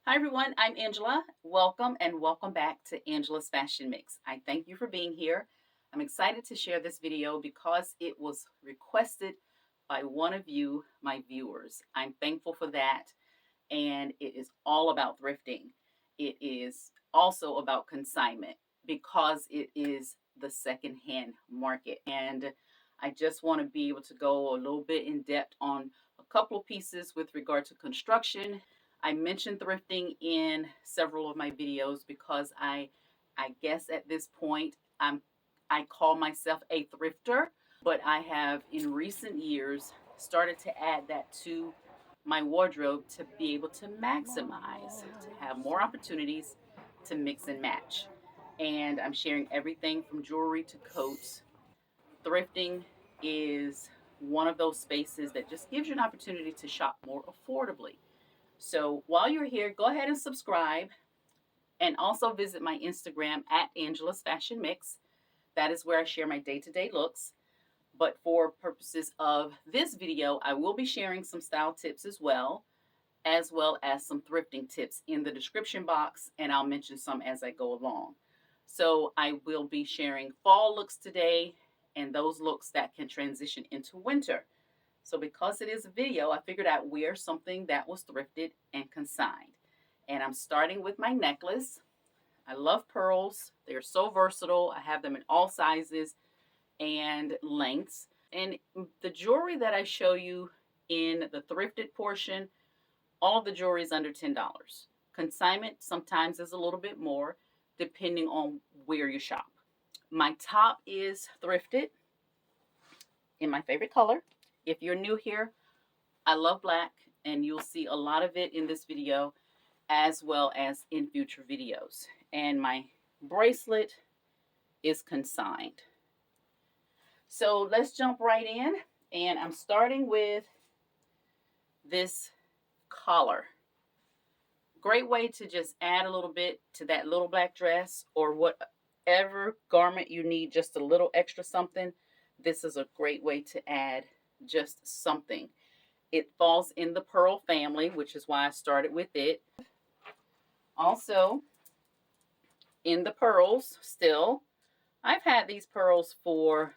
Hi everyone, I'm Angela. Welcome and welcome back to Angela's Fashion Mix. I thank you for being here. I'm excited to share this video because it was requested by one of you, my viewers. I'm thankful for that, and it is all about thrifting. It is also about consignment because it is the secondhand market. And I just want to be able to go a little bit in depth on a couple of pieces with regard to construction. I mentioned thrifting in several of my videos because I guess at this point I call myself a thrifter, but I have in recent years started to add that to my wardrobe to be able to maximize, to have more opportunities to mix and match. And I'm sharing everything from jewelry to coats. Thrifting is one of those spaces that just gives you an opportunity to shop more affordably. So while you're here, go ahead and subscribe and also visit my Instagram at Angela's Fashion Mix. That is where I share my day-to-day looks. But for purposes of this video, I will be sharing some style tips as well as some thrifting tips in the description box, and I'll mention some as I go along. So I will be sharing fall looks today and those looks that can transition into winter. So because it is a video, I figured I'd wear something that was thrifted and consigned. And I'm starting with my necklace. I love pearls. They're so versatile. I have them in all sizes and lengths. And the jewelry that I show you in the thrifted portion, all of the jewelry is under $10. Consignment sometimes is a little bit more depending on where you shop. My top is thrifted in my favorite color. If you're new here, I love black, and you'll see a lot of it in this video as well as in future videos. And my bracelet is consigned. So let's jump right in, and I'm starting with this collar. Great way to just add a little bit to that little black dress or whatever garment you need, just a little extra something. This is a great way to add just something. It falls in the pearl family, which is why I started with it. Also, in the pearls still, I've had these pearls for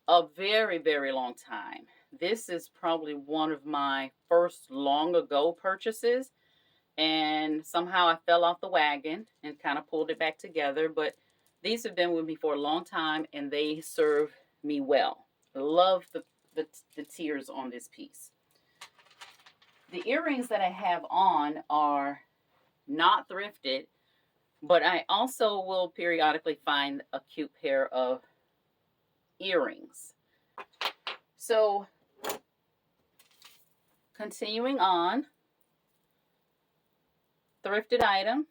a very, very long time. This is probably one of my first long ago purchases, and somehow I fell off the wagon and kind of pulled it back together. But these have been with me for a long time, and they serve me well. Love the tears on this piece. The earrings that I have on are not thrifted, but I also will periodically find a cute pair of earrings. So continuing on, thrifted item.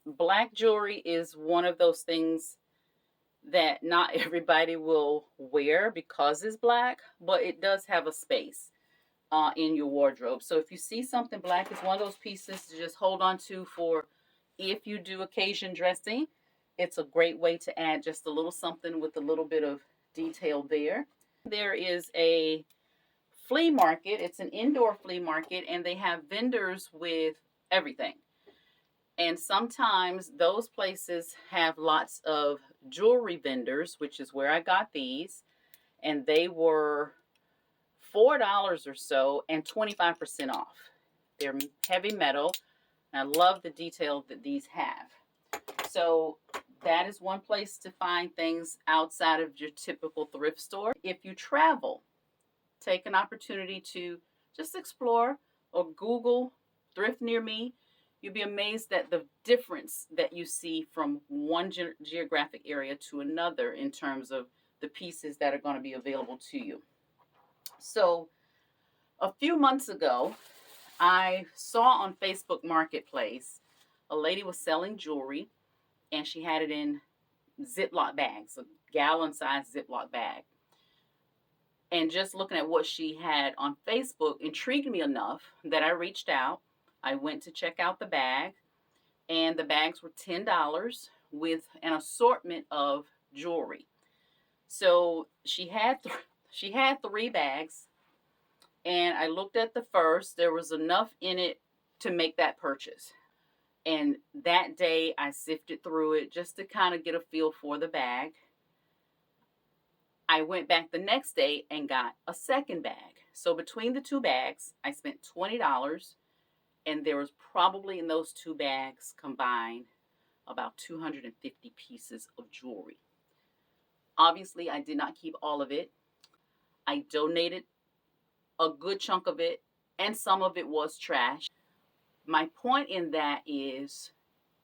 Black jewelry is one of those things that not everybody will wear because it's black, but it does have a space in your wardrobe. So if you see something black, it's one of those pieces to just hold on to for if you do occasion dressing. It's a great way to add just a little something with a little bit of detail there. There is a flea market. It's an indoor flea market, and they have vendors with everything. And sometimes those places have lots of jewelry vendors, which is where I got these. And they were $4 or so and 25% off. They're heavy metal. And I love the detail that these have. So that is one place to find things outside of your typical thrift store. If you travel, take an opportunity to just explore or Google thrift near me. You'll be amazed at the difference that you see from one geographic area to another in terms of the pieces that are going to be available to you. So a few months ago, I saw on Facebook Marketplace a lady was selling jewelry, and she had it in Ziploc bags, a gallon-sized Ziploc bag. And just looking at what she had on Facebook intrigued me enough that I reached out. I went to check out the bag, and the bags were $10 with an assortment of jewelry. So she had 3 bags, And I looked at the first. There was enough in it to make that purchase. And that day I sifted through it just to kind of get a feel for the bag. I went back the next day and got a second bag. So between the two bags, I spent $20, and there was probably in those two bags combined about 250 pieces of jewelry. Obviously, I did not keep all of it. I donated a good chunk of it, and some of it was trash. My point in that is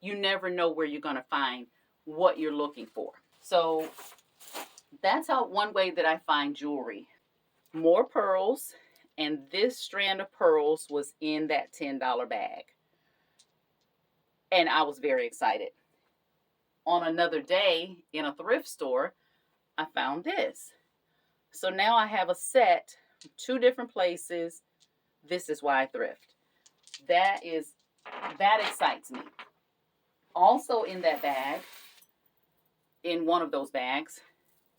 you never know where you're going to find what you're looking for. So that's how one way that I find jewelry. More pearls, and this strand of pearls was in that $10 bag. And I was very excited. On another day in a thrift store, I found this. So now I have a set from two different places. This is why I thrift. That excites me. Also in that bag, in one of those bags,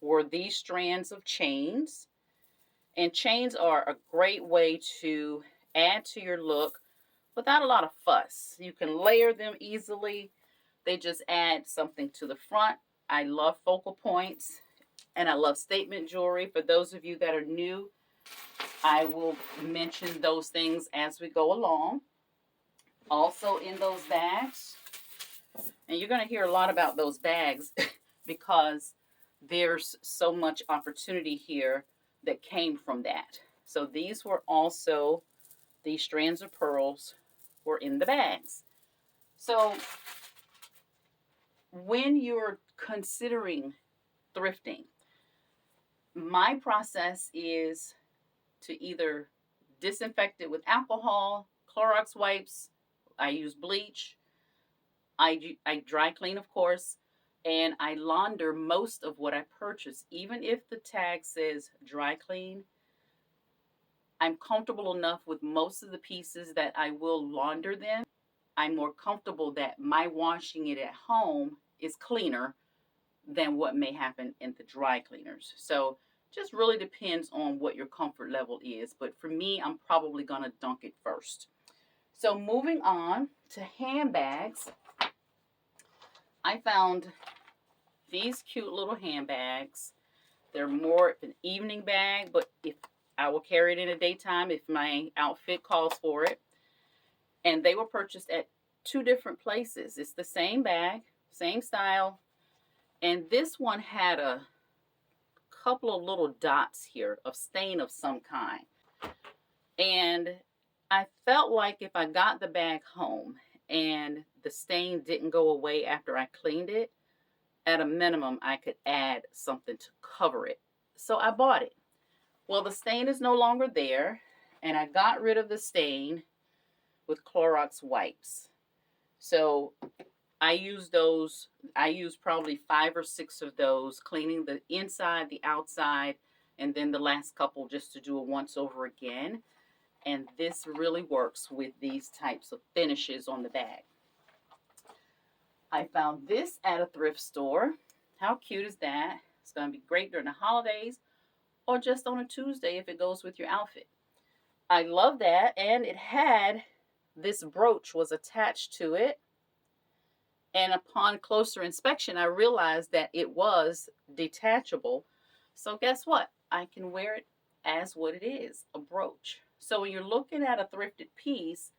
were these strands of chains. And chains are a great way to add to your look without a lot of fuss. You can layer them easily. They just add something to the front. I love focal points, and I love statement jewelry. For those of you that are new, I will mention those things as we go along. Also in those bags, and you're going to hear a lot about those bags because there's so much opportunity here that came from that. So these were also, these strands of pearls were in the bags. So when you're considering thrifting, my process is to either disinfect it with alcohol, Clorox wipes, I use bleach, I dry clean, of course, and I launder most of what I purchase. Even if the tag says dry clean, I'm comfortable enough with most of the pieces that I will launder them. I'm more comfortable that my washing it at home is cleaner than what may happen in the dry cleaners. So just really depends on what your comfort level is. But for me, I'm probably going to dunk it first. So moving on to handbags, I found these cute little handbags. They're more an evening bag, but if I will carry it in the daytime if my outfit calls for it. And they were purchased at two different places. It's the same bag, same style. And this one had a couple of little dots here of stain of some kind. And I felt like if I got the bag home and the stain didn't go away after I cleaned it, at a minimum, I could add something to cover it. So I bought it. Well, the stain is no longer there, and I got rid of the stain with Clorox wipes. So I use those. I use probably 5 or 6 of those, cleaning the inside, the outside, and then the last couple just to do a once over again. And this really works with these types of finishes on the bag. I found this at a thrift store. How cute is that? It's going to be great during the holidays or just on a Tuesday if it goes with your outfit. I love that. And it had, this brooch was attached to it. And upon closer inspection, I realized that it was detachable. So guess what? I can wear it as what it is, a brooch. So when you're looking at a thrifted piece,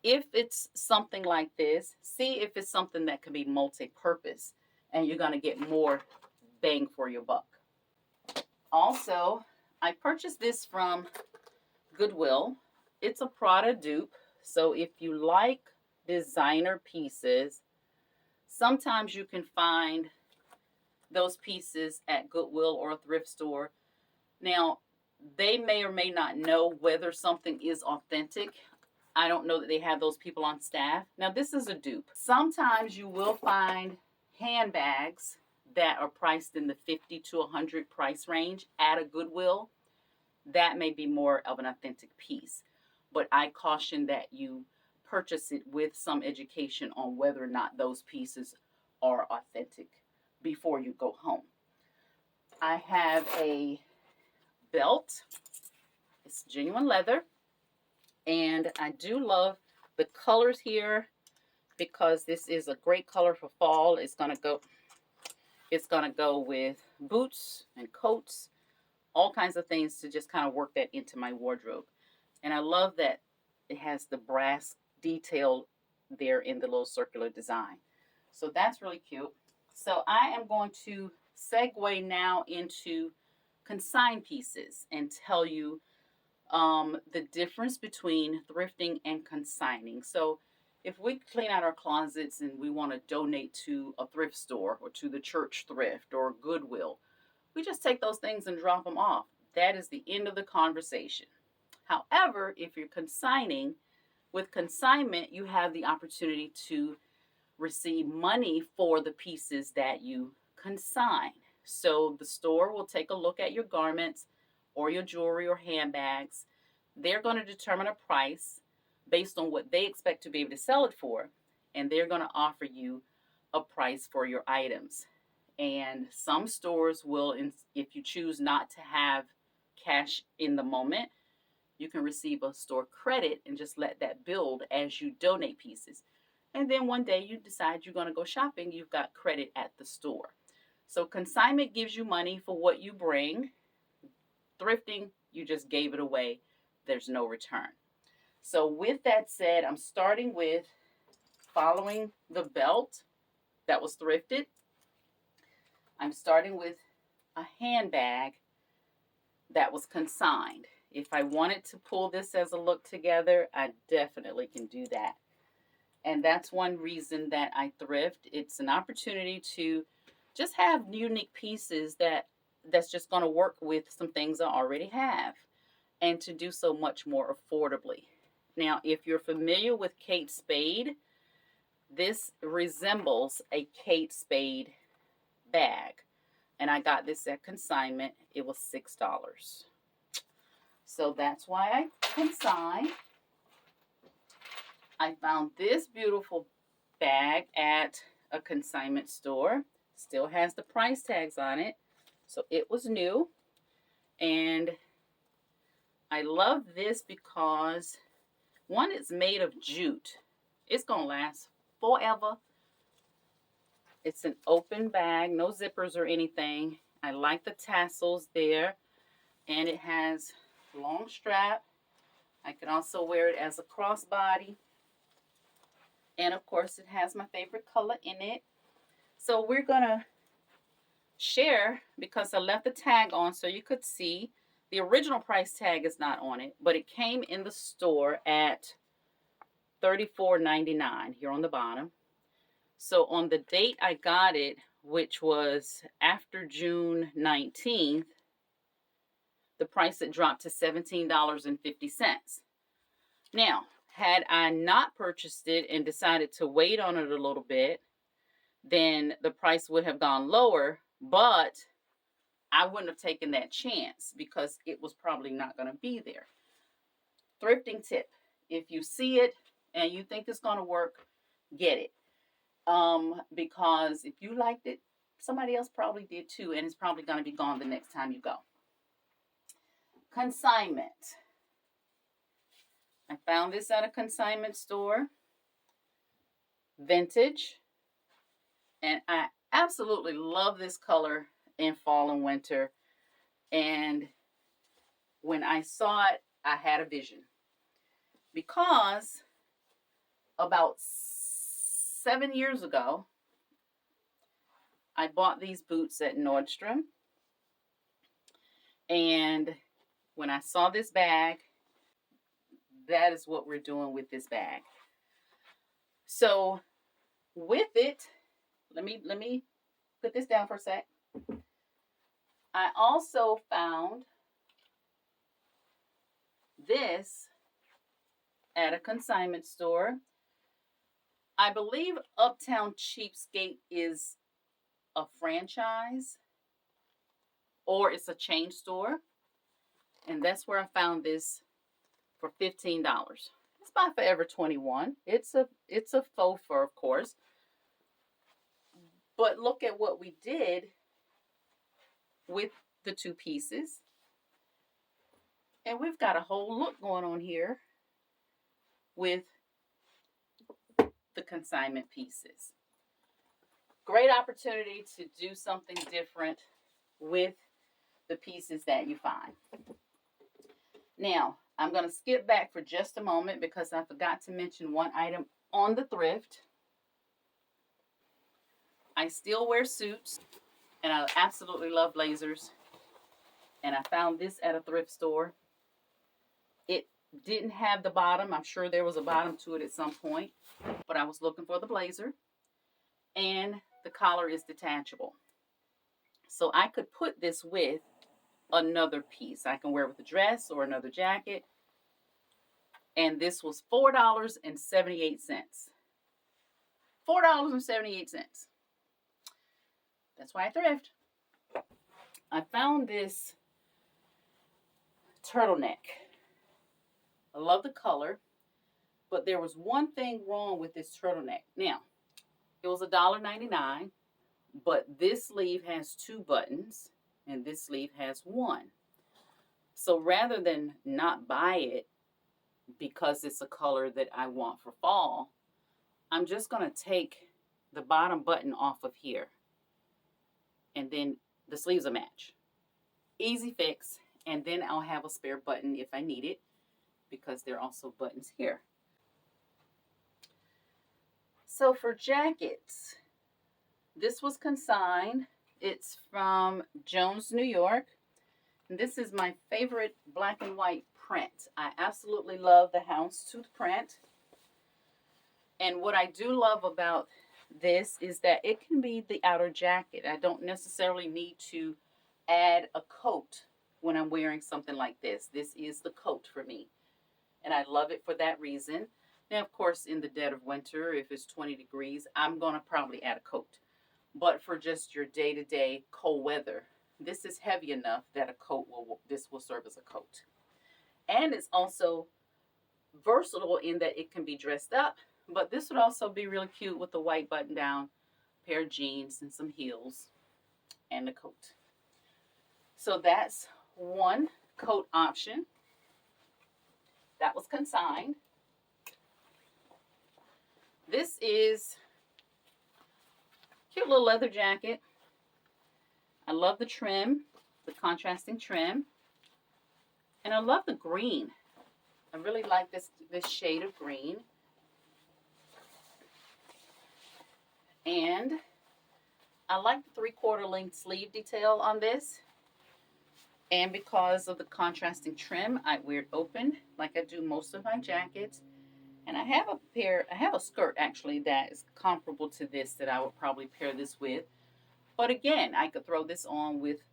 if it's something like this, see if it's something that can be multi-purpose and you're going to get more bang for your buck. Also, I purchased this from Goodwill. It's a Prada dupe. So if you like designer pieces, sometimes you can find those pieces at Goodwill or a thrift store. Now, they may or may not know whether something is authentic. I don't know that they have those people on staff. Now, this is a dupe. Sometimes you will find handbags that are priced in the $50 to $100 price range at a Goodwill. That may be more of an authentic piece. But I caution that you purchase it with some education on whether or not those pieces are authentic before you go home. I have a belt. It's genuine leather. And I do love the colors here because this is a great color for fall. It's gonna go with boots and coats, all kinds of things to just kind of work that into my wardrobe. And I love that it has the brass detail there in the little circular design. So that's really cute. So I am going to segue now into consign pieces and tell you the difference between thrifting and consigning. So if we clean out our closets and we want to donate to a thrift store or to the church thrift or Goodwill, we just take those things and drop them off. That is the end of the conversation. However, if you're consigning, with consignment, you have the opportunity to receive money for the pieces that you consign. So the store will take a look at your garments or your jewelry or handbags. They're going to determine a price based on what they expect to be able to sell it for, and they're going to offer you a price for your items. And some stores will, if you choose not to have cash in the moment, you can receive a store credit and just let that build as you donate pieces. And then one day you decide you're going to go shopping, you've got credit at the store. So consignment gives you money for what you bring. Thrifting, you just gave it away. There's no return. So with that said, I'm starting with following the belt that was thrifted. I'm starting with a handbag that was consigned. If I wanted to pull this as a look together, I definitely can do that. And that's one reason that I thrift. It's an opportunity to just have unique pieces that's just going to work with some things I already have, and to do so much more affordably. Now, if you're familiar with Kate Spade, this resembles a Kate Spade bag. And I got this at consignment. It was $6. So that's why I consign. I found this beautiful bag at a consignment store. Still has the price tags on it. So it was new. And I love this because, one, it's made of jute. It's going to last forever. It's an open bag, no zippers or anything. I like the tassels there. And it has a long strap. I can also wear it as a crossbody. And of course, it has my favorite color in it. So we're going to share, because I left the tag on so you could see. The original price tag is not on it, but it came in the store at $34.99 here on the bottom. So on the date I got it, which was after June 19th, the price had dropped to $17.50. Now, had I not purchased it and decided to wait on it a little bit, then the price would have gone lower, but I wouldn't have taken that chance because it was probably not going to be there. Thrifting tip: if you see it and you think it's going to work, get it. Because if you liked it, somebody else probably did too, and it's probably going to be gone the next time you go. Consignment. I found this at a consignment store. Vintage. And I absolutely love this color in fall and winter. And when I saw it, I had a vision. Because about 7 years ago, I bought these boots at Nordstrom. And when I saw this bag, that is what we're doing with this bag. So with it, let me put this down for a sec. I also found this at a consignment store. I believe Uptown Cheapskate is a franchise, or it's a chain store. And that's where I found this for $15. It's by Forever 21. It's a faux fur, of course. But look at what we did with the two pieces. And we've got a whole look going on here with the consignment pieces. Great opportunity to do something different with the pieces that you find. Now, I'm going to skip back for just a moment because I forgot to mention one item on the thrift. I still wear suits, and I absolutely love blazers. And I found this at a thrift store. It didn't have the bottom. I'm sure there was a bottom to it at some point, but I was looking for the blazer, and the collar is detachable. So I could put this with another piece. I can wear it with a dress or another jacket. And this was $4.78. $4.78. That's why I thrift. I found this turtleneck. I love the color, but there was one thing wrong with this turtleneck. Now, it was $1.99, but this sleeve has 2 buttons and this sleeve has 1. So rather than not buy it because it's a color that I want for fall, I'm just going to take the bottom button off of here, and then the sleeves will match. Easy fix, and then I'll have a spare button if I need it, because there are also buttons here. So for jackets, this was consigned. It's from Jones, New York. And this is my favorite black and white print. I absolutely love the houndstooth print. And what I do love about this is that it can be the outer jacket. I don't necessarily need to add a coat when I'm wearing something like this. This is the coat for me, and I love it for that reason. Now, of course, in the dead of winter, if it's 20 degrees, I'm going to probably add a coat. But for just your day-to-day cold weather, this is heavy enough that a coat will serve as a coat. And it's also versatile in that it can be dressed up, but this would also be really cute with a white button down, pair of jeans, and some heels, and a coat. So that's one coat option that was consigned. This is a cute little leather jacket. I love the trim, the contrasting trim, and I love the green. I really like this shade of green. And I like the 3/4 length sleeve detail on this. And because of the contrasting trim, I wear it open like I do most of my jackets. And I have a skirt actually that is comparable to this that I would probably pair this with. But again, I could throw this on with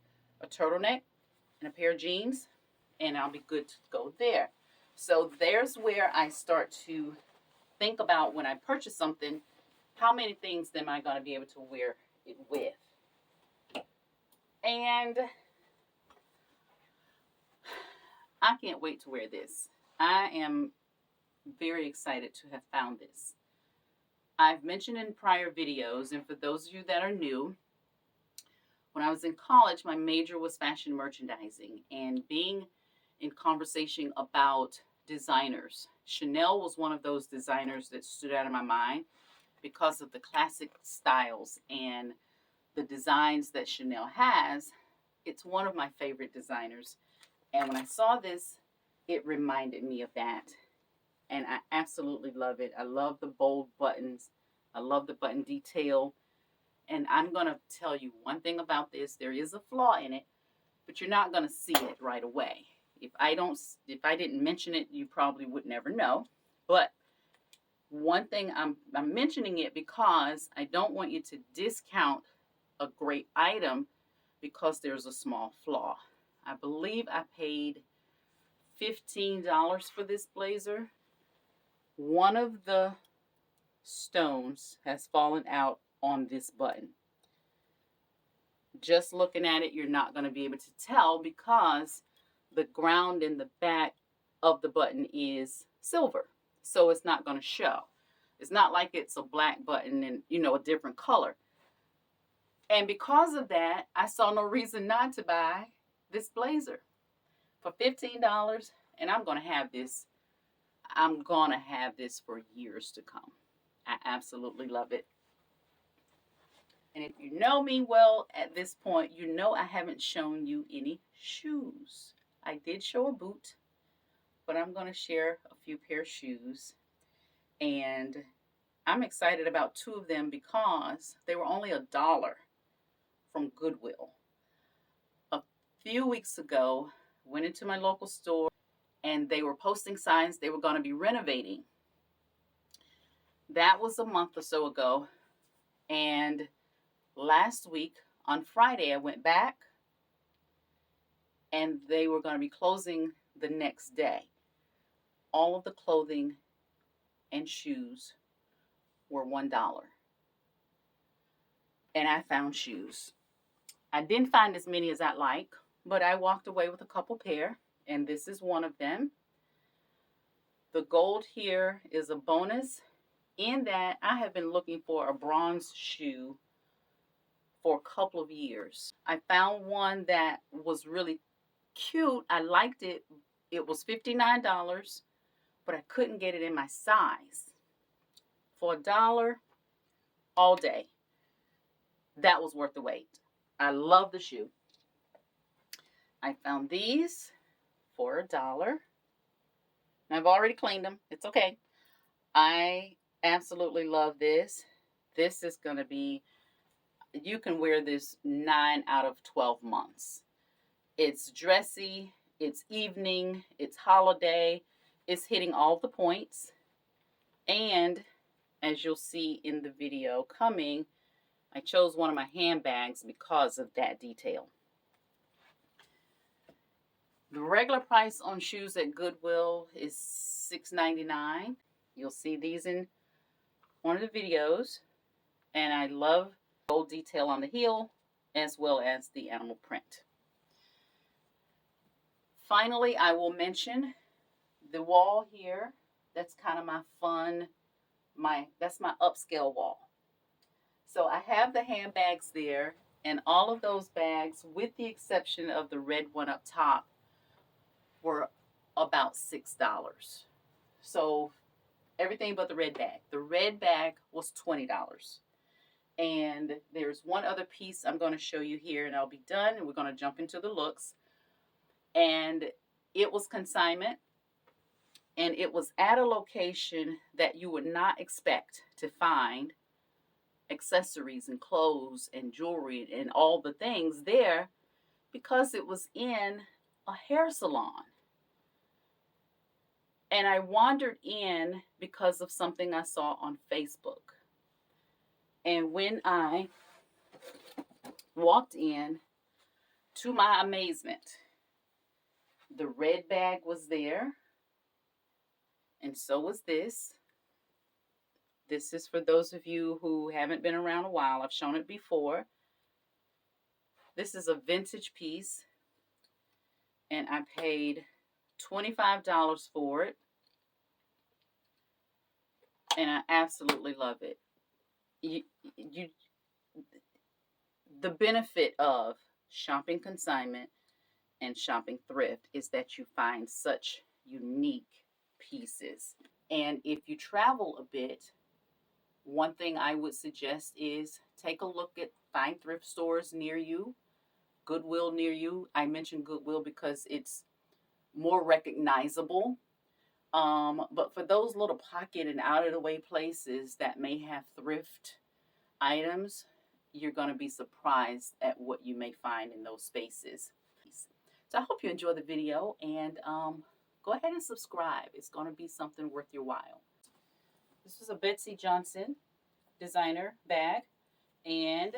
a turtleneck and a pair of jeans, and I'll be good to go there. So there's where I start to think about, when I purchase something, how many things am I going to be able to wear it with? And I can't wait to wear this. I am very excited to have found this. I've mentioned in prior videos, and for those of you that are new, when I was in college, my major was fashion merchandising, and being in conversation about designers, Chanel was one of those designers that stood out in my mind because of the classic styles and the designs that Chanel has. It's one of my favorite designers. And when I saw this, it reminded me of that. And I absolutely love it. I love the bold buttons. I love the button detail. And I'm going to tell you one thing about this. There is a flaw in it, but you're not going to see it right away. If I didn't mention it, you probably would never know. But one thing, I'm mentioning it because I don't want you to discount a great item because there's a small flaw. I believe I paid $15 for this blazer. One of the stones has fallen out on this button. Just looking at it, you're not going to be able to tell because the ground in the back of the button is silver, so it's not going to show. It's not like it's a black button and, a different color. And because of that, I saw no reason not to buy this blazer. for $15, and I'm going to have this. I'm going to have this for years to come. I absolutely love it. And if you know me well at this point, you know I haven't shown you any shoes. I did show a boot, but I'm going to share a few pair of shoes. And I'm excited about two of them because they were only $1 from Goodwill. A few weeks ago, went into my local store and they were posting signs they were going to be renovating. That was a month or so ago. And last week on Friday, I went back and they were going to be closing the next day. All of the clothing and shoes were $1. And I found shoes. I didn't find as many as I'd like, but I walked away with a couple pair, and this is one of them. The gold here is a bonus in that I have been looking for a bronze shoe for a couple of years. I found one that was really cute. I liked it. It was $59, but I couldn't get it in my size. For $1 all day, that was worth the wait. I love the shoe. I found these for $1. I've already cleaned them. It's okay. I absolutely love this. This is going to be, you can wear this 9 out of 12 months. It's dressy, it's evening, it's holiday, it's hitting all the points. And as you'll see in the video coming, I chose one of my handbags because of that detail. The regular price on shoes at Goodwill is $6.99. You'll see these in one of the videos. And I love gold detail on the heel as well as the animal print. Finally, I will mention the wall here. That's kind of my fun, that's my upscale wall. So I have the handbags there, and all of those bags, with the exception of the red one up top, were about $6. So everything but the red bag. The red bag was $20. And there's one other piece I'm going to show you here, and I'll be done, and we're going to jump into the looks. And it was consignment, and it was at a location that you would not expect to find accessories and clothes and jewelry and all the things there, because it was in a hair salon. And I wandered in because of something I saw on Facebook. And when I walked in, to my amazement, the red bag was there, and so was this. This is for those of you who haven't been around a while. I've shown it before. This is a vintage piece, and I paid $25 for it, and I absolutely love it. The benefit of shopping consignment and shopping thrift is that you find such unique pieces. And if you travel a bit, one thing I would suggest is take a look at fine thrift stores near you, Goodwill near you. I mentioned Goodwill because it's more recognizable. But for those little pocket and out of the way places that may have thrift items, you're going to be surprised at what you may find in those spaces. So I hope you enjoy the video, and go ahead and subscribe. It's going to be something worth your while. This was a Betsey Johnson designer bag, and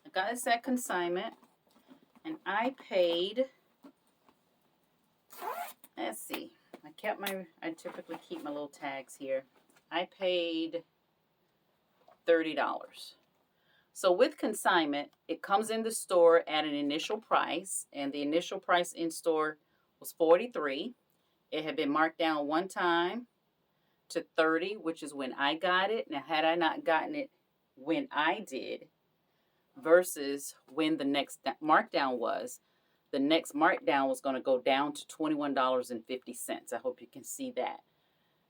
I got this at consignment, and I paid, let's see, I typically keep my little tags here. I paid $30. So with consignment, it comes in the store at an initial price, and the initial price in store was $43. It had been marked down one time to $30, which is when I got it. Now, had I not gotten it when I did versus when the next markdown was, the next markdown was going to go down to $21.50. I hope you can see that.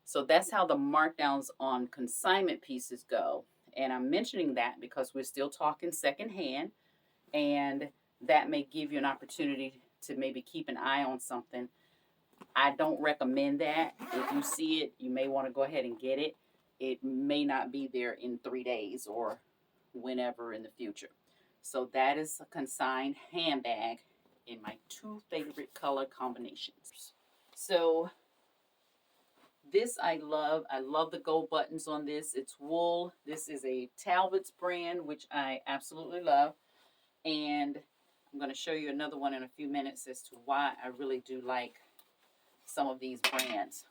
So that's how the markdowns on consignment pieces go. And I'm mentioning that because we're still talking secondhand, and that may give you an opportunity to maybe keep an eye on something. I don't recommend that. If you see it, you may want to go ahead and get it. It may not be there in 3 days or whenever in the future. So that is a consigned handbag in my 2 favorite color combinations. So this I love. I love the gold buttons on this. It's wool. This is a Talbot's brand, which I absolutely love. And I'm going to show you another one in a few minutes as to why I really do like some of these brands.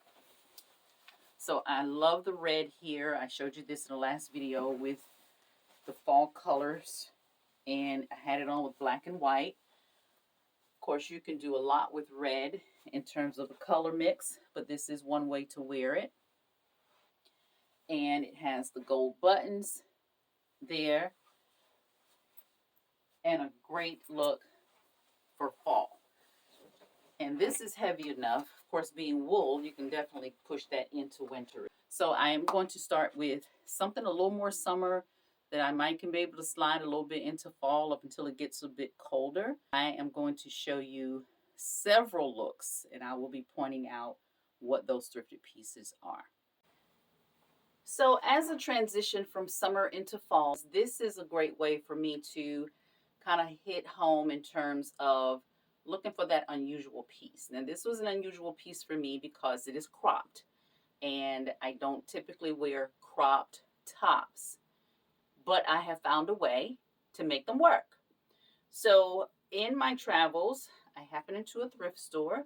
So I love the red here. I showed you this in the last video with the fall colors, and I had it on with black and white. Of course, you can do a lot with red in terms of the color mix, but this is one way to wear it. And it has the gold buttons there, and a great look for fall. And this is heavy enough. Of course, being wool, you can definitely push that into winter. So I am going to start with something a little more summer that I might can be able to slide a little bit into fall up until it gets a bit colder. I am going to show you several looks, and I will be pointing out what those thrifted pieces are. So as a transition from summer into fall, this is a great way for me to kind of hit home in terms of looking for that unusual piece. Now, this was an unusual piece for me because it is cropped, and I don't typically wear cropped tops, but I have found a way to make them work. So in my travels, I happened into a thrift store,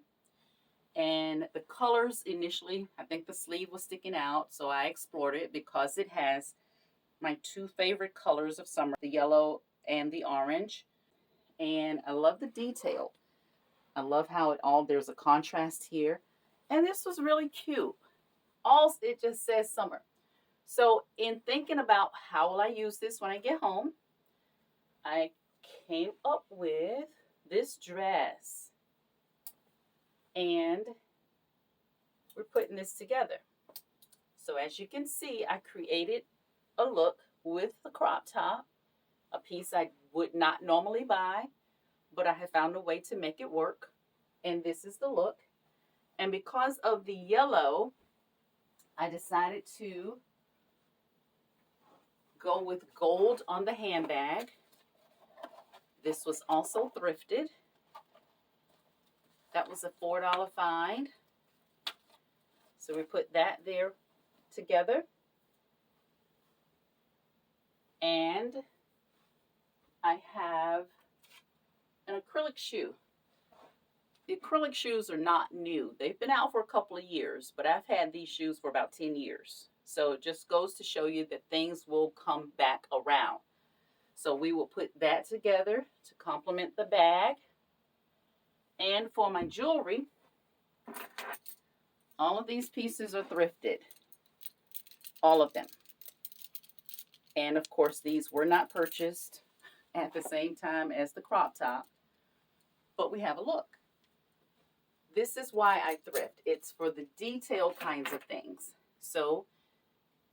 and the colors initially, I think the sleeve was sticking out, so I explored it because it has my 2 favorite colors of summer, the yellow and the orange. And I love the detail. I love how there's a contrast here. And this was really cute. It just says summer. So in thinking about how will I use this when I get home, I came up with this dress. And we're putting this together. So as you can see, I created a look with the crop top, a piece I would not normally buy, but I have found a way to make it work. And this is the look. And because of the yellow, I decided to go with gold on the handbag. This was also thrifted. That was a $4 find. So we put that there together. And I have an acrylic shoe. The acrylic shoes are not new. They've been out for a couple of years, but I've had these shoes for about 10 years. So it just goes to show you that things will come back around. So we will put that together to complement the bag. And for my jewelry, all of these pieces are thrifted. All of them. And of course, these were not purchased at the same time as the crop top, but we have a look. This is why I thrift. It's for the detailed kinds of things. So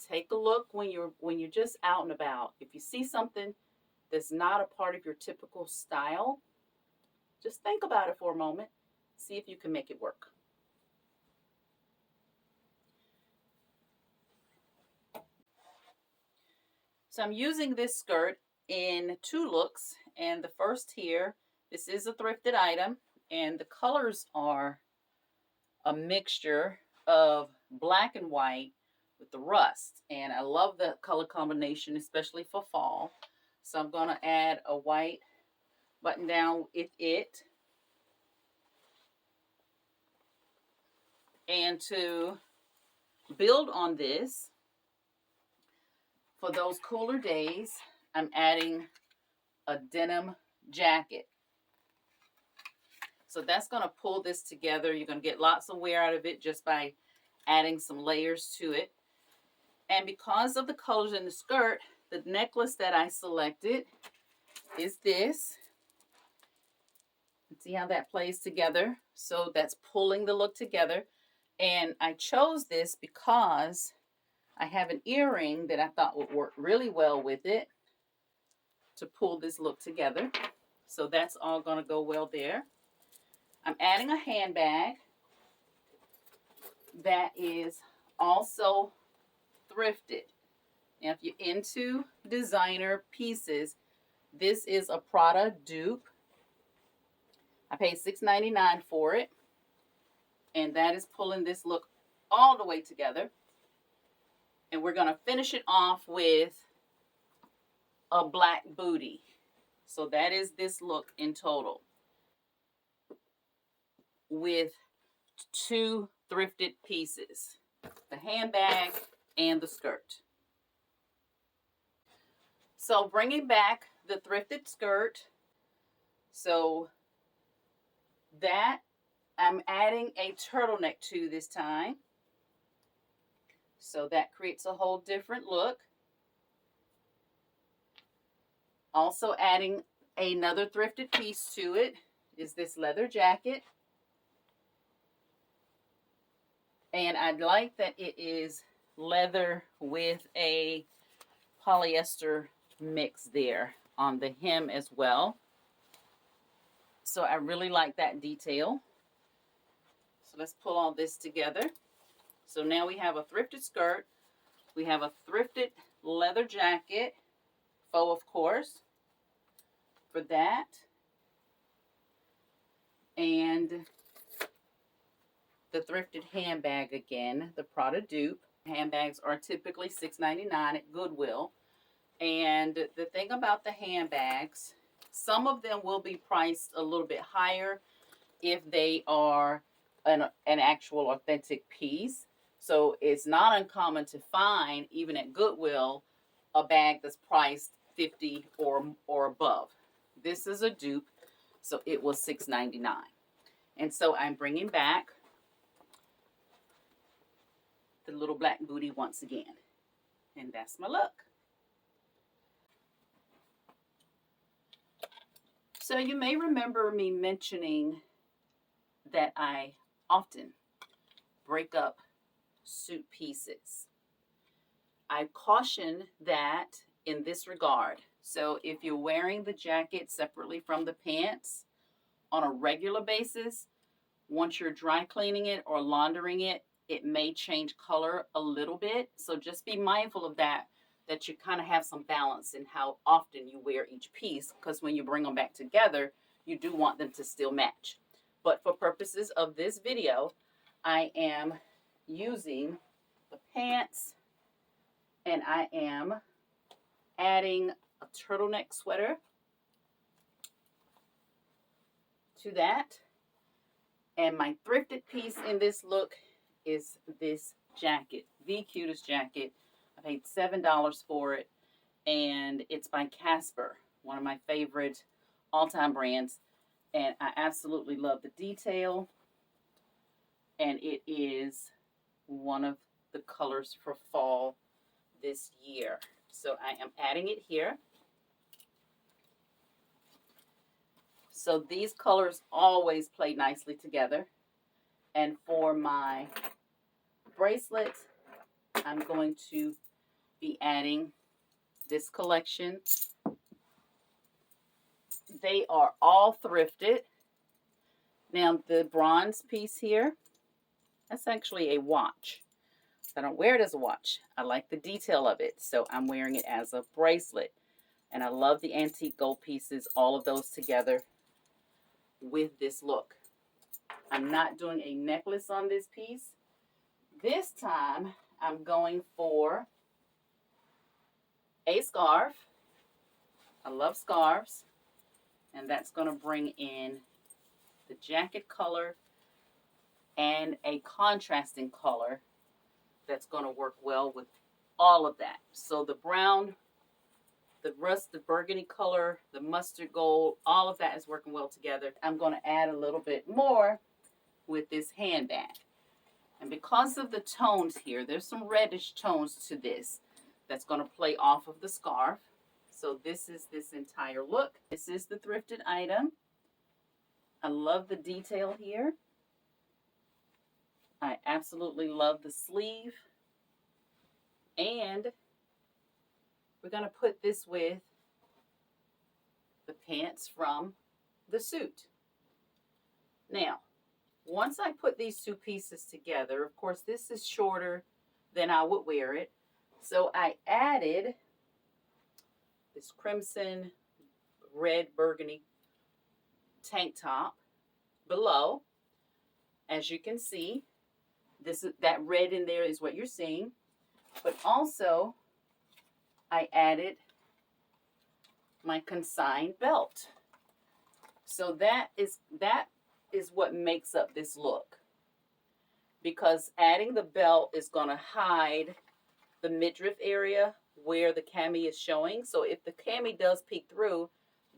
take a look when you're just out and about. If you see something that's not a part of your typical style, just think about it for a moment. See if you can make it work. So I'm using this skirt in 2 looks, and the first here, this is a thrifted item, and the colors are a mixture of black and white with the rust, and I love the color combination, especially for fall. So I'm going to add a white button down with it, and to build on this, for those cooler days, I'm adding a denim jacket. So that's going to pull this together. You're going to get lots of wear out of it just by adding some layers to it. And because of the colors in the skirt, the necklace that I selected is this. See how that plays together? So that's pulling the look together. And I chose this because I have an earring that I thought would work really well with it to pull this look together. So that's all going to go well there. I'm adding a handbag that is also thrifted. Now, if you're into designer pieces, this is a Prada dupe. I paid $6.99 for it, and that is pulling this look all the way together. And we're going to finish it off with a black booty. So that is this look in total, with two thrifted pieces, the handbag and the skirt. So bringing back the thrifted skirt, so that I'm adding a turtleneck to this time. So that creates a whole different look. Also adding another thrifted piece to it is this leather jacket. And I like that it is leather with a polyester mix there on the hem as well. So I really like that detail. So let's pull all this together. So now we have a thrifted skirt. We have a thrifted leather jacket, faux of course, for that. And the thrifted handbag again, the Prada dupe. Handbags are typically $6.99 at Goodwill. And the thing about the handbags, some of them will be priced a little bit higher if they are an actual authentic piece. So it's not uncommon to find, even at Goodwill, a bag that's priced $50 or above. This is a dupe, so it was $6.99. And so I'm bringing back the little black booty once again. And that's my look. So you may remember me mentioning that I often break up suit pieces. I caution that in this regard. So if you're wearing the jacket separately from the pants on a regular basis, once you're dry cleaning it or laundering it, it may change color a little bit. So just be mindful of that you kind of have some balance in how often you wear each piece, because when you bring them back together, you do want them to still match. But for purposes of this video, I am using the pants and I am adding a turtleneck sweater to that. And my thrifted piece in this look is this jacket, the cutest jacket. I paid $7 for it, and it's by Casper, one of my favorite all-time brands. And I absolutely love the detail, and it is one of the colors for fall this year. So I am adding it here. So these colors always play nicely together. And for my bracelet, I'm going to be adding this collection. They are all thrifted. Now the bronze piece here, that's actually a watch. I don't wear it as a watch. I like the detail of it, so I'm wearing it as a bracelet. And I love the antique gold pieces, all of those together with this look. I'm not doing a necklace on this piece. This time, I'm going for a scarf. I love scarves. And that's going to bring in the jacket color and a contrasting color that's going to work well with all of that. So the brown, the rust, the burgundy color, the mustard gold, all of that is working well together. I'm going to add a little bit more with this handbag. And because of the tones here, there's some reddish tones to this that's going to play off of the scarf. So this is this entire look. This is the thrifted item. I love the detail here. I absolutely love the sleeve. And we're going to put this with the pants from the suit. Now, once I put these two pieces together, of course, this is shorter than I would wear it. So I added this crimson, red, burgundy tank top below. As you can see, that red in there is what you're seeing. But also, I added my consigned belt. So that is what makes up this look. Because adding the belt is going to hide the midriff area where the cami is showing. So if the cami does peek through,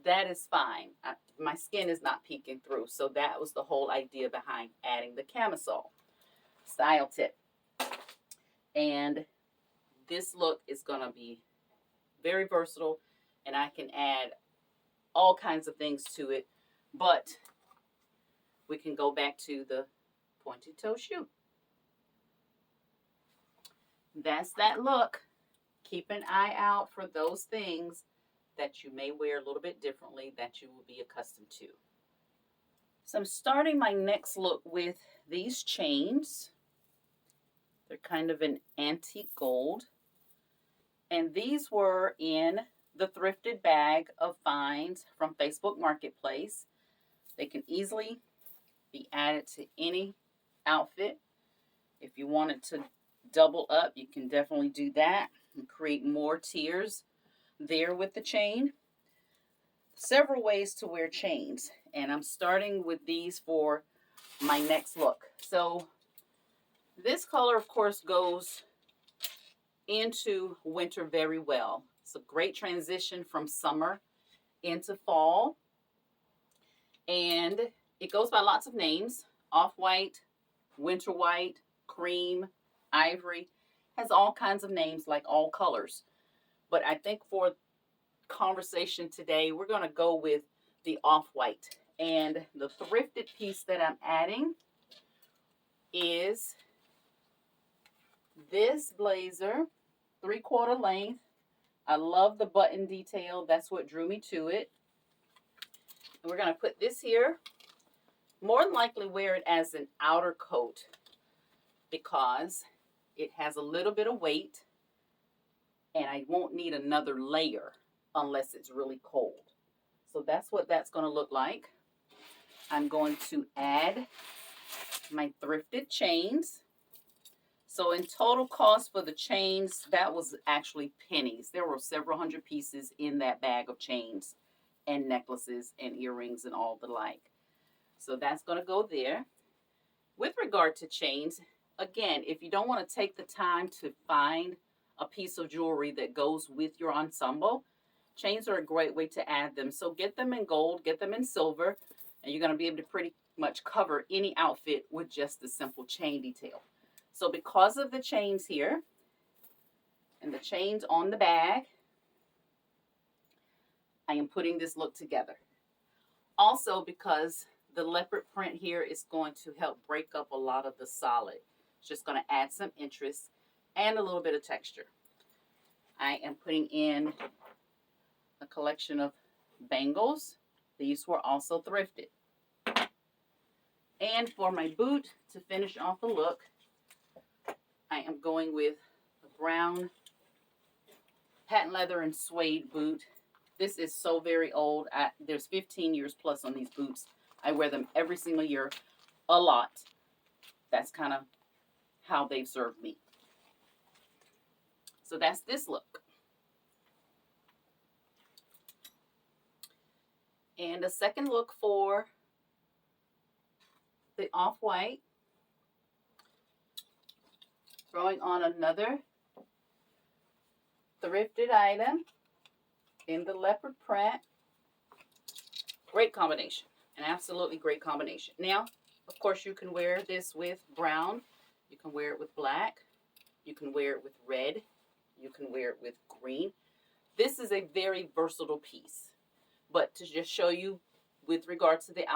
that is fine. My skin is not peeking through. So that was the whole idea behind adding the camisole. Style tip. And this look is going to be very versatile, and I can add all kinds of things to it, but we can go back to the pointed toe shoe. That's that look. Keep an eye out for those things that you may wear a little bit differently that you will be accustomed to. So I'm starting my next look with these chains. They're kind of an antique gold. And these were in the thrifted bag of finds from Facebook Marketplace. They can easily be added to any outfit. If you wanted to double up, you can definitely do that and create more tiers there with the chain. Several ways to wear chains, and I'm starting with these for my next look. So this color, of course, goes into winter very well. It's a great transition from summer into fall, and it goes by lots of names: off-white, winter white, cream, ivory. Has all kinds of names, like all colors. But I think for conversation today, we're going to go with the off-white. And the thrifted piece that I'm adding is this blazer, 3/4 length. I love the button detail. That's what drew me to it. And we're going to put this here. More than likely wear it as an outer coat because it has a little bit of weight, and I won't need another layer unless it's really cold. So that's what that's going to look like. I'm going to add my thrifted chains. So in total cost for the chains, that was actually pennies. There were several hundred pieces in that bag of chains and necklaces and earrings and all the like. So that's going to go there. With regard to chains, again, if you don't want to take the time to find a piece of jewelry that goes with your ensemble, chains are a great way to add them. So get them in gold, get them in silver, and you're going to be able to pretty much cover any outfit with just the simple chain detail. So because of the chains here and the chains on the bag, I am putting this look together. Also because the leopard print here is going to help break up a lot of the solid. It's just going to add some interest and a little bit of texture. I am putting in a collection of bangles. These were also thrifted. And for my boot, to finish off the look, I am going with a brown patent leather and suede boot. This is so very old. There's 15 years plus on these boots. I wear them every single year, a lot. That's kind of how they've served me. So that's this look. And a second look for the off-white. Throwing on another thrifted item in the leopard print. Great combination. An absolutely great combination. Now, of course, you can wear this with brown. You can wear it with black. You can wear it with red. You can wear it with green. This is a very versatile piece. But to just show you with regards to the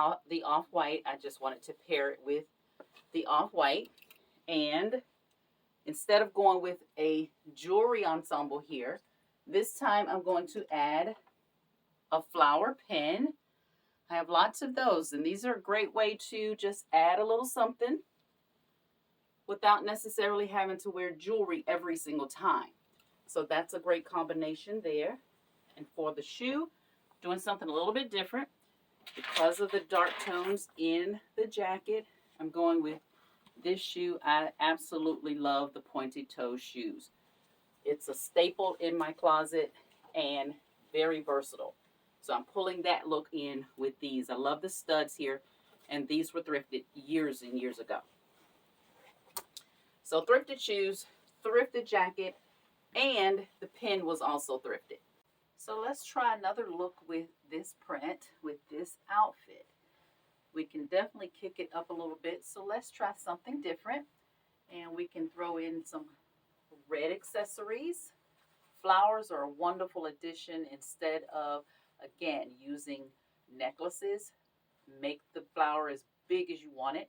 off-white, I just wanted to pair it with the off-white. And instead of going with a jewelry ensemble here, this time I'm going to add a flower pin. I have lots of those, and these are a great way to just add a little something without necessarily having to wear jewelry every single time. So that's a great combination there. And for the shoe, doing something a little bit different. Because of the dark tones in the jacket, I'm going with this shoe. I absolutely love the pointed toe shoes. It's a staple in my closet and very versatile. So I'm pulling that look in with these. I love the studs here, and these were thrifted years and years ago. So thrifted shoes, thrifted jacket, and the pin was also thrifted. So let's try another look with this print, with this outfit. We can definitely kick it up a little bit. So let's try something different. And we can throw in some red accessories. Flowers are a wonderful addition. Instead of, again, using necklaces, make the flower as big as you want it,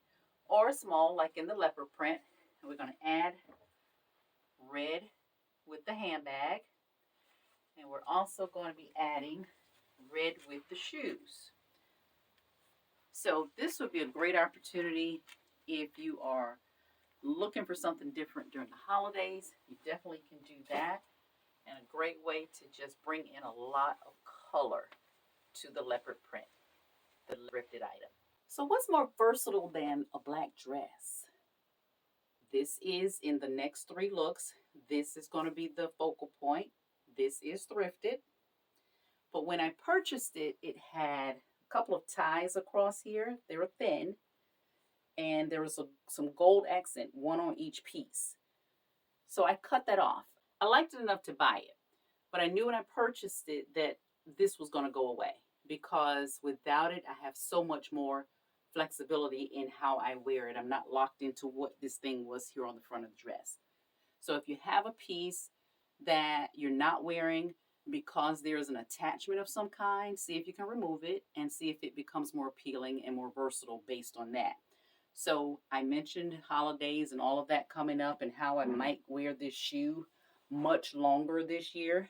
or small like in the leopard print. And we're going to add red with the handbag. And we're also going to be adding red with the shoes. So this would be a great opportunity if you are looking for something different during the holidays. You definitely can do that. And a great way to just bring in a lot of color to the leopard print, the thrifted item. So what's more versatile than a black dress? This is in the next three looks. This is going to be the focal point. This is thrifted. But when I purchased it, it had a couple of ties across here. They were thin. And there was some gold accent, one on each piece. So I cut that off. I liked it enough to buy it. But I knew when I purchased it that this was going to go away. Because without it, I have so much more flexibility in how I wear it. I'm not locked into what this thing was here on the front of the dress. So if you have a piece that you're not wearing because there is an attachment of some kind, see if you can remove it and see if it becomes more appealing and more versatile based on that. So I mentioned holidays and all of that coming up and how I might wear this shoe much longer this year.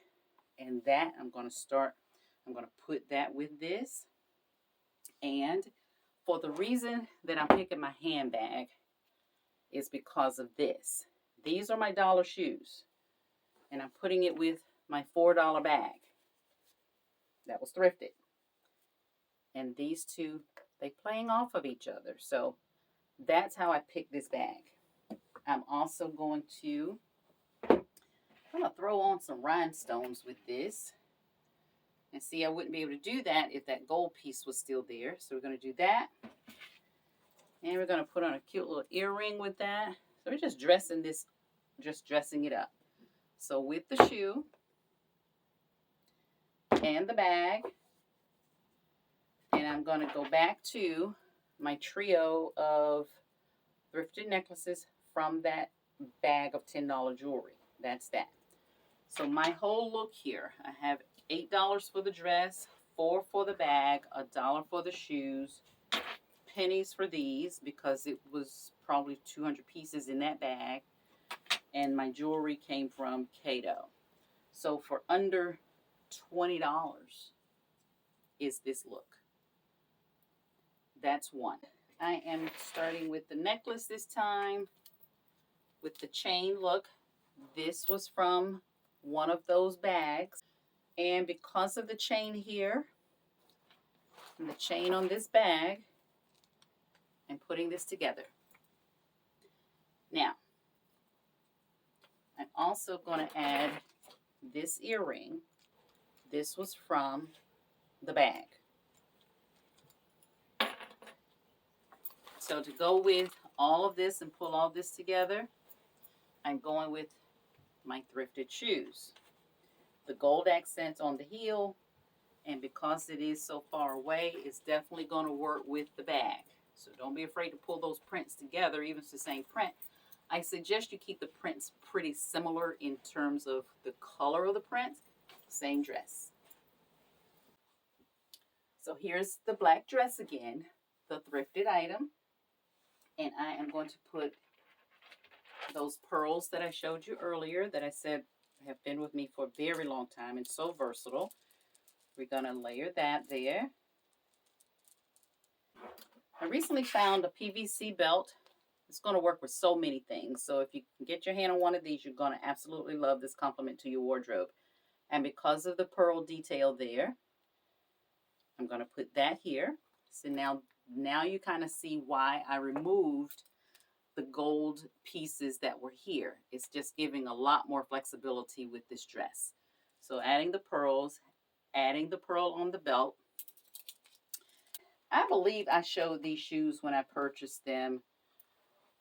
And that I'm going to put that with this. And for the reason that I'm picking my handbag is because of this. These are my dollar shoes. And I'm putting it with my $4 bag. That was thrifted. And these two, they playing off of each other. So that's how I picked this bag. I'm also going to throw on some rhinestones with this. And see, I wouldn't be able to do that if that gold piece was still there. So we're going to do that. And we're going to put on a cute little earring with that. So we're just dressing it up. So with the shoe and the bag, and I'm going to go back to my trio of thrifted necklaces from that bag of $10 jewelry. That's that. So my whole look here, I have $8 for the dress, $4 for the bag, $1 for the shoes, pennies for these because it was probably 200 pieces in that bag, and my jewelry came from Cato. So for under $20 is this look. That's one. I am starting with the necklace this time with the chain look. This was from one of those bags. And because of the chain here and the chain on this bag, I'm putting this together. Now, I'm also going to add this earring. This was from the bag. So to go with all of this and pull all this together, I'm going with my thrifted shoes. The gold accents on the heel, and because it is so far away, it's definitely going to work with the bag. So don't be afraid to pull those prints together, even if it's the same print. I suggest you keep the prints pretty similar in terms of the color of the print. Same dress. So here's the black dress again, the thrifted item. And I am going to put those pearls that I showed you earlier that I said have been with me for a very long time and so versatile. We're going to layer that there. I recently found a PVC belt. It's going to work with so many things. So if you can get your hand on one of these, you're going to absolutely love this complement to your wardrobe. And because of the pearl detail there, I'm going to put that here. So now you kind of see why I removed the gold pieces that were here. It's just giving a lot more flexibility with this dress. So adding the pearls, adding the pearl on the belt. I believe I showed these shoes when I purchased them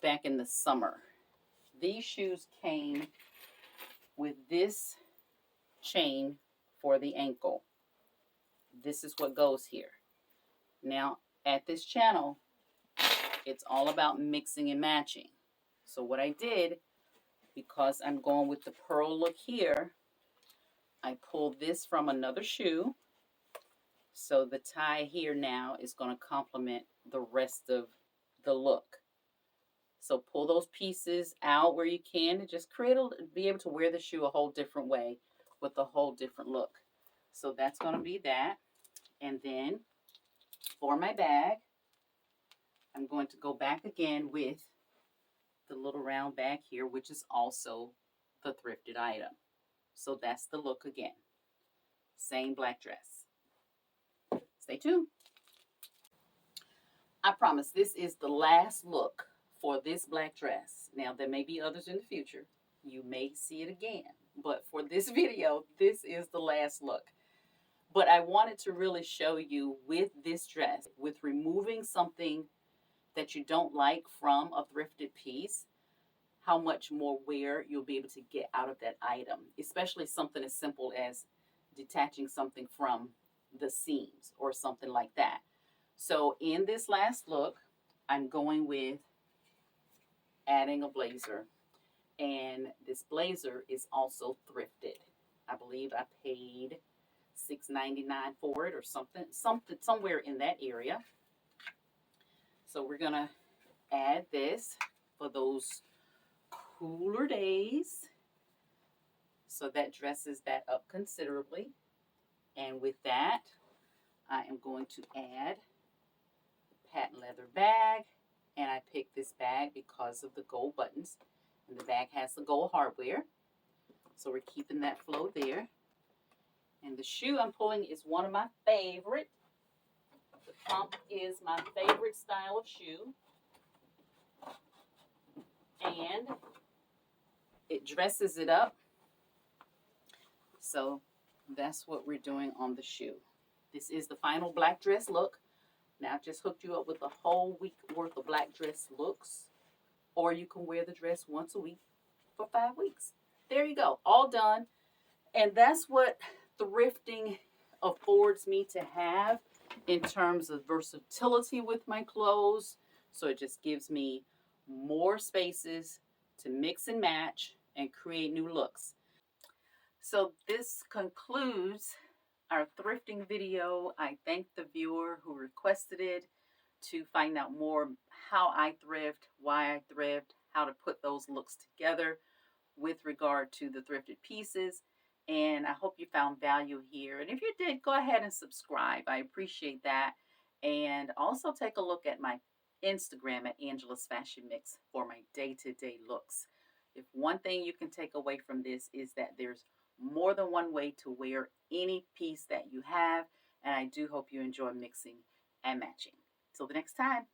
back in the summer. These shoes came with this chain for the ankle. This is what goes here. Now, at this channel, it's all about mixing and matching. So what I did, because I'm going with the pearl look here, I pulled this from another shoe. So the tie here now is going to complement the rest of the look. So pull those pieces out where you can and just be able to wear the shoe a whole different way with a whole different look. So that's going to be that. And then for my bag, I'm going to go back again with the little round bag here, which is also the thrifted item. So that's the look again. Same black dress. Stay tuned. I promise this is the last look for this black dress. Now, there may be others in the future. You may see it again. But for this video, this is the last look. But I wanted to really show you with this dress, with removing something that you don't like from a thrifted piece, how much more wear you'll be able to get out of that item, especially something as simple as detaching something from the seams or something like that. So in this last look, I'm going with adding a blazer. And this blazer is also thrifted. I believe I paid $6.99 for it or something, somewhere in that area. So we're going to add this for those cooler days. So that dresses that up considerably. And with that, I am going to add a patent leather bag. And I picked this bag because of the gold buttons. And the bag has the gold hardware. So we're keeping that flow there. And the shoe I'm pulling is one of my favorite. The pump is my favorite style of shoe. And it dresses it up. So that's what we're doing on the shoe. This is the final black dress look. Now I've just hooked you up with a whole week worth of black dress looks. Or you can wear the dress once a week for 5 weeks. There you go. All done. And that's what thrifting affords me to have in terms of versatility with my clothes. So it just gives me more spaces to mix and match and create new looks. So this concludes our thrifting video. I thank the viewer who requested it to find out more how I thrift, why I thrift, how to put those looks together with regard to the thrifted pieces. And I hope you found value here. And if you did, go ahead and subscribe. I appreciate that. And also take a look at my Instagram at Angela's Fashion Mix for my day-to-day looks. If one thing you can take away from this is that there's more than one way to wear any piece that you have. And I do hope you enjoy mixing and matching. Till the next time.